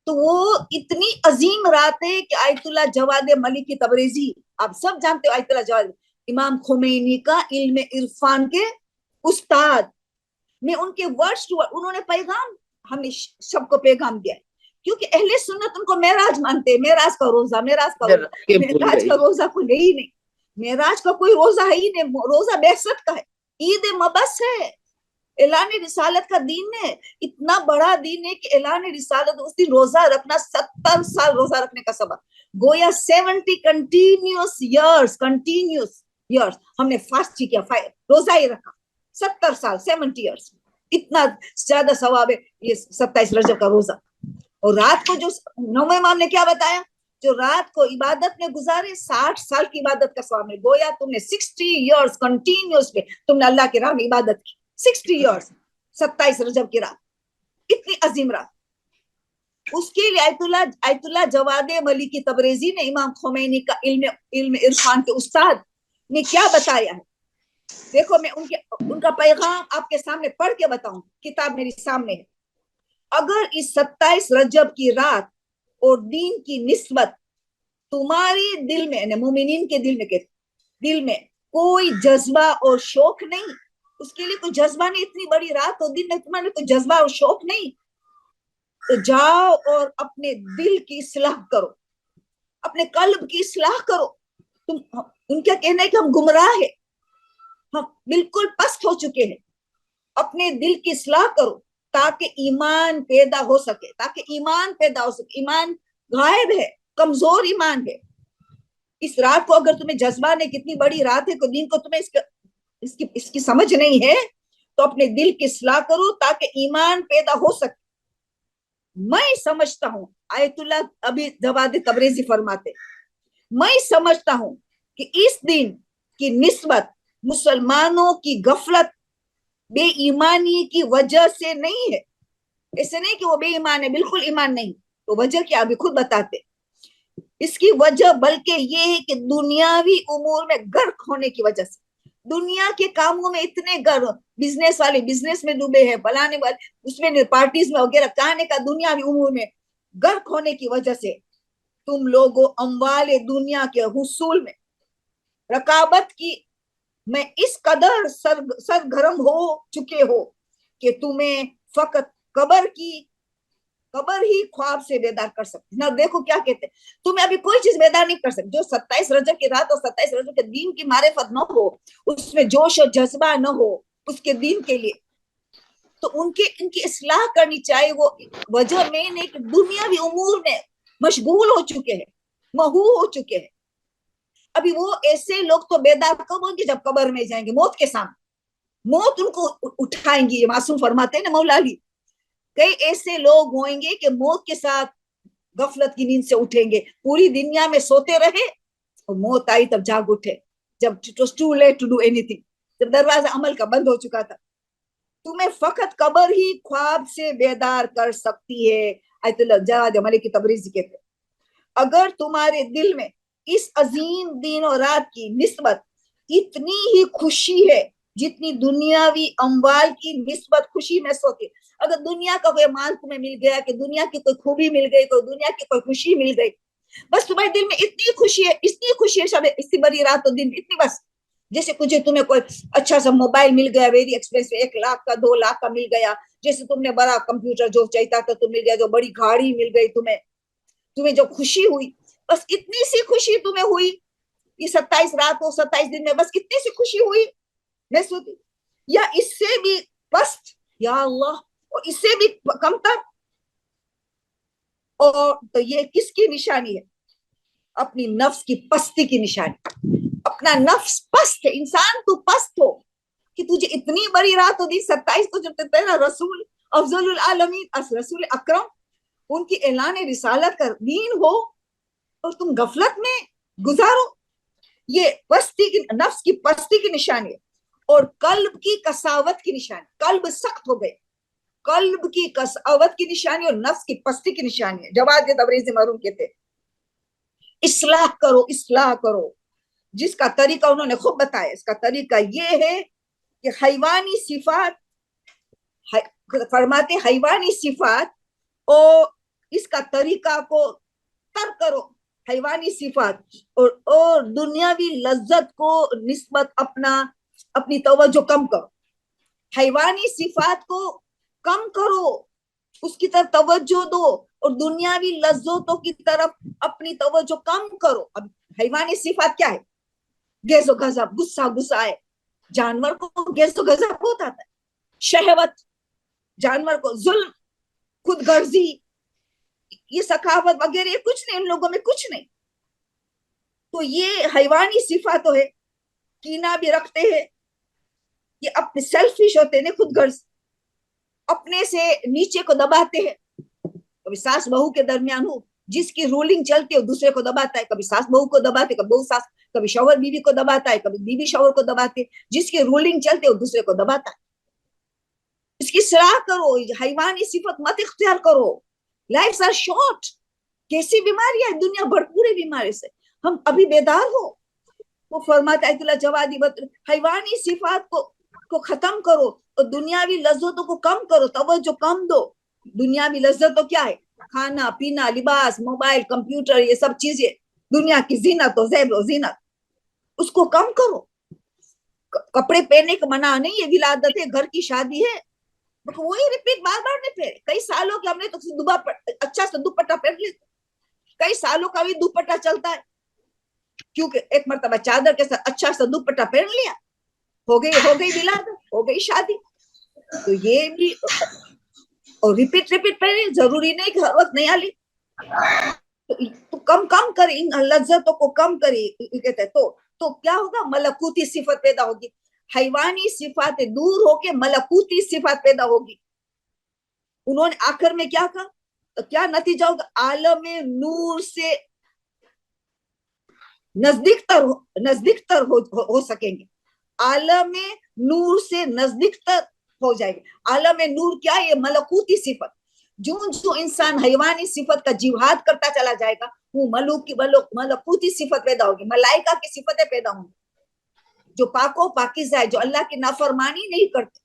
تو وہ اتنی عظیم رات ہے کہ آیت اللہ جواد ملکی تبریزی، آپ سب جانتے ہو آیت اللہ جواد، امام خمینی کا علم عرفان کے استاد، میں ان کے ورڈز ٹو انہوں نے پیغام ہمیں سب کو پیغام دیا ہے، کیونکہ اہل سنت ان کو معراج مانتے ہیں، معراج کا روزہ، معراج کا روزہ کوئی ہے ہی نہیں، معراج کا کوئی روزہ ہے ہی نہیں، روزہ بعثت کا ہے، عید مبعث ہے، اعلان رسالت کا دین ہے، اتنا بڑا دین ہے کہ اعلان رسالت، اس دن روزہ رکھنا 70 سال روزہ رکھنے کا سبب، گویا 70 کنٹینیوس ایئرس ہم نے فاسٹ کیا، روزہ ہی رکھا 70 سال 70 ایئرس، اتنا زیادہ ثواب ہے یہ 27 رجب کا روزہ۔ اور رات کو جو نویں امام نے کیا بتایا، جو رات کو عبادت میں گزارے 60 سال کی عبادت کا ثواب ہے، گویا تم نے 60 ایئرس کنٹینیوس پہ تم نے اللہ کے راہ میں عبادت کی، 60 ایئرس، 27 رجب کی رات، اتنی عظیم رات۔ اس کے لیے آیت اللہ جواد ملکی تبریزی نے امام خمینی کا علم عرفان کے استاد نے کیا بتایا ہے، دیکھو میں ان کا پیغام آپ کے سامنے پڑھ کے بتاؤں، کتاب میری سامنے ہے۔ اگر اس 27 رجب کی رات اور دین کی نسبت تمہاری دل میں، یعنی مومنین کے دل میں کوئی جذبہ اور شوق نہیں، اس کے لیے کوئی جذبہ نہیں، اتنی بڑی رات اور دن میں تمہارے کوئی جذبہ اور شوق نہیں، تو جاؤ اور اپنے دل کی اصلاح کرو، اپنے قلب کی اصلاح کرو۔ ان کا کہنا ہے کہ ہم گمراہ ہیں، ہم بالکل پست ہو چکے ہیں، اپنے دل کی اصلاح کرو تاکہ ایمان پیدا ہو سکے، ایمان غائب ہے، کمزور ایمان ہے۔ اس رات کو اگر تمہیں جذبہ نہیں، کتنی بڑی رات ہے، دین کو تمہیں اس کی سمجھ نہیں ہے، تو اپنے دل کی اصلاح کرو تاکہ ایمان پیدا ہو سکے۔ میں سمجھتا ہوں، آیت اللہ ابھی جواد تبریزی فرماتے، میں سمجھتا ہوں کہ اس دن کی نسبت مسلمانوں کی غفلت، بے ایمانی کی وجہ سے نہیں ہے، ایسے نہیں کہ وہ بے ایمان ہے، بالکل ایمان نہیں، تو وجہ کیا ابھی خود بتاتے، اس کی وجہ بلکہ یہ ہے کہ دنیاوی امور میں غرق ہونے کی وجہ سے، دنیا کے کاموں میں اتنے غرق، بزنس والے بزنس میں ڈوبے ہیں، بلانے والے اس میں پارٹیز میں وغیرہ، کہنے کا دنیاوی امور میں غرق ہونے کی وجہ سے تم لوگوں اموال دنیا کے حصول میں رقابت کی میں اس قدر سرگرم ہو چکے ہو کہ تمہیں فقط قبر ہی خواب سے بیدار کر سکتے نہ۔ دیکھو کیا کہتے ہیں، تمہیں ابھی کوئی چیز بیدار نہیں کر سکتے، جو 27 رجب کی رات اور 27 رجب کے دین کی معرفت نہ ہو، اس میں جوش و جذبہ نہ ہو اس کے دین کے لیے، تو ان کی اصلاح کرنی چاہیے۔ وہ وجہ میں نے کہ دنیاوی امور میں مشغول ہو چکے ہیں، مہو ہو چکے ہیں۔ ابھی وہ ایسے لوگ تو بیدار کب ہوں گے جب قبر میں جائیں گے، موت کے سامنے، موت ان کو اٹھائیں گی، یہ معصوم فرماتے ہیں نا مولا علی، کئی ایسے لوگ ہوئیں گے کہ موت کے ساتھ غفلت کی نیند سے اٹھیں گے، پوری دنیا میں سوتے رہے اور موت آئی تب جاگ اٹھے، جب it was too late to do anything، جب دروازہ عمل کا بند ہو چکا تھا۔ تمہیں فقط قبر ہی خواب سے بیدار کر سکتی ہے، آیت اللہ جواد ملکی تبریزی کہتے، اگر تمہارے دل میں اس عظیم دن و رات کی نسبت اتنی ہی خوشی ہے جتنی دنیاوی اموال کی نسبت خوشی محسوس ہوتی، اگر دنیا کا کوئی مال تمہیں مل گیا، کہ دنیا کی کوئی خوبی مل گئی، کوئی دنیا کی کوئی خوشی مل گئی، بس تمہارے دل میں اتنی خوشی ہے شب اتنی بڑی رات و دن، اتنی بس، جیسے کچھ تمہیں کوئی اچھا سا موبائل مل گیا ویری ایکسپینسو، 1 لاکھ کا 2 لاکھ کا مل گیا، جیسے تم نے بڑا کمپیوٹر جو چاہتا تھا تو مل گیا، جو بڑی گاڑی مل گئی تمہیں جو خوشی ہوئی، بس اتنی سی خوشی تمہیں ہوئی، یہ 27 رات اور 27 دن میں بس کتنی سی خوشی ہوئی محسوس، یا اس سے بھی پست، یا اللہ، اور اس سے بھی کم تر، اور تو یہ کس کی نشانی ہے؟ اپنی نفس کی پستی کی نشانی، اپنا نفس پست ہے، انسان تو پست ہو کہ تجھے اتنی بڑی رات ہو دی 27 کو، جب تیرا رسول افضل العالمین رسول اکرم ان کی اعلان رسالت کا دین ہو اور تم غفلت میں گزارو، یہ پستی کی، نفس کی پستی کی نشانی ہے، اور قلب کی قساوت کی نشانی، قلب سخت ہو گئے، قلب کی قساوت کی نشانی اور نفس کی پستی کی نشانی ہے۔ جواد تبریزی مرحوم کہتے اصلاح کرو، جس کا طریقہ انہوں نے خود بتایا، اس کا طریقہ یہ ہے کہ حیوانی صفات، فرماتے حیوانی صفات اور اس کا طریقہ کو ترک کرو، حیوانی صفات اور دنیاوی لذت کو نسبت اپنی توجہ کم کرو، حیوانی صفات کو کم کرو، اس کی طرف توجہ دو، اور دنیاوی لذتوں کی طرف اپنی توجہ کم کرو۔ اب حیوانی صفات کیا ہے؟ غیظ و غضب، غصہ ہے، جانور کو غیظ و غضب بہت آتا ہے، شہوت جانور کو، ظلم، خود غرضی، یہ سخاوت وغیرہ یہ کچھ نہیں، ان لوگوں میں کچھ نہیں۔ تو یہ حیوانی صفات ہے، کینہ بھی رکھتے ہیں، یہ اپنے سیلفش ہوتے ہیں، خود غرض، اپنے سے نیچے کو دباتے ہیں۔ کبھی ساس بہو کے درمیان ہو، جس کی رولنگ چلتی ہے وہ دوسرے کو دباتا ہے، کبھی ساس بہو کو دباتے، کبھی بہو ساس، کبھی شوہر بیوی کو دباتا ہے، کبھی بیوی شوہر کو دباتے، جس کی رولنگ چلتی ہے وہ دوسرے کو دباتا ہے۔ اس کی صلاح کرو، حیوانی صفت مت اختیار کرو۔ لائف آر شارٹ، کیسی بیماری ہے دنیا بھرپور بیماری سے، ہم ابھی بیدار ہو۔ وہ فرماتا ہے اللہ جوادی حیوانی صفات کو ختم کرو اور دنیاوی لذتوں کو کم کرو، توجہ کم دو۔ دنیاوی لذت تو کیا ہے؟ کھانا پینا، لباس، موبائل، کمپیوٹر، یہ سب چیزیں دنیا کی زینت و زیب و زینت، اس کو کم کرو۔ کپڑے پہننے کا منع نہیں، یہ ولادت ہے، گھر کی شادی ہے، وہی ریپیٹ بار بار نہیں پہنے۔ کئی سالوں کے ہم نے تو اچھا سا دوپٹہ پہن لیتے، کئی سالوں کا بھی دوپٹہ چلتا ہے، کیونکہ ایک مرتبہ چادر کے ساتھ اچھا سا دوپٹہ پہن لیا، ہو گئی ولادت، ہو گئی شادی۔ تو یہ بھی اور ریپیٹ پہنے، ضروری نہیں کہ ہر وقت نیا لی، تو کم کرے، ان لذتوں کو کم کرے کہتے تو کیا ہوگا؟ ملکوتی صفت پیدا ہوگی، حیوانی صفات دور ہو کے ملکوتی صفات پیدا ہوگی۔ انہوں نے آخر میں کیا کہا؟ تو کیا نتیجہ ہوگا؟ عالم نور سے نزدیک تر ہو سکیں گے، عالم نور سے نزدیک تر ہو جائے گے۔ عالم نور کیا؟ یہ ملکوتی صفت۔ جو انسان حیوانی صفت کا جہاد کرتا چلا جائے گا، وہ ملکوتی صفت پیدا ہوگی، ملائکہ کی صفتیں پیدا ہوں گی، جو پاک و پاکیزہ ہے، جو اللہ کی نافرمانی نہیں کرتے،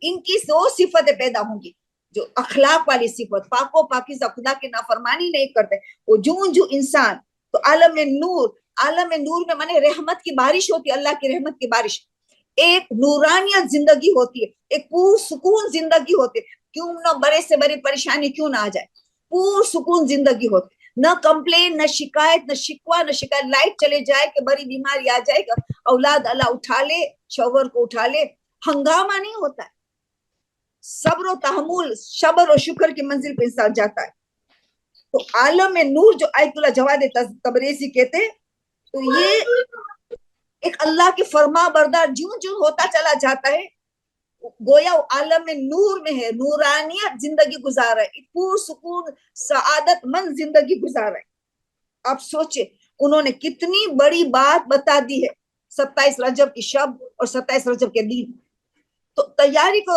ان کی وہ صفتیں پیدا ہوں گی، جو اخلاق والی صفت، پاک و پاکیزہ، خدا کی نافرمانی نہیں کرتے۔ وہ جو انسان، تو عالم نور میں مانے رحمت کی بارش ہوتی ہے، اللہ کی رحمت کی بارش، ایک نورانیت زندگی ہوتی ہے، ایک پرسکون زندگی ہوتی ہے، کیوں نہ بڑے سے بڑی پریشانی کیوں نہ آ جائے، پرسکون زندگی ہوتی، نہ کمپلین، نہ شکایت، نہ شکوہ، نہ شکایت، لائٹ چلے جائے کہ بڑی بیماری آ جائے گا، اولاد اللہ اٹھا لے، شوہر کو اٹھا لے، ہنگامہ نہیں ہوتا ہے، صبر و تحمل، صبر و شکر کی منزل پہ انسان جاتا ہے۔ تو عالم نور جو آیت اللہ جواد تبریزی کہتے ہیں، تو یہ ایک اللہ کے فرما بردار جو ہوتا چلا جاتا ہے، گویا عالم نور میں ہے، نورانیت زندگی گزار رہا ہے، پرسکون سعادت مند زندگی گزار رہا ہے۔ آپ سوچے انہوں نے کتنی بڑی بات بتا دی ہے 27 رجب کی شب اور 27 رجب کے دن۔ تو تیاری کو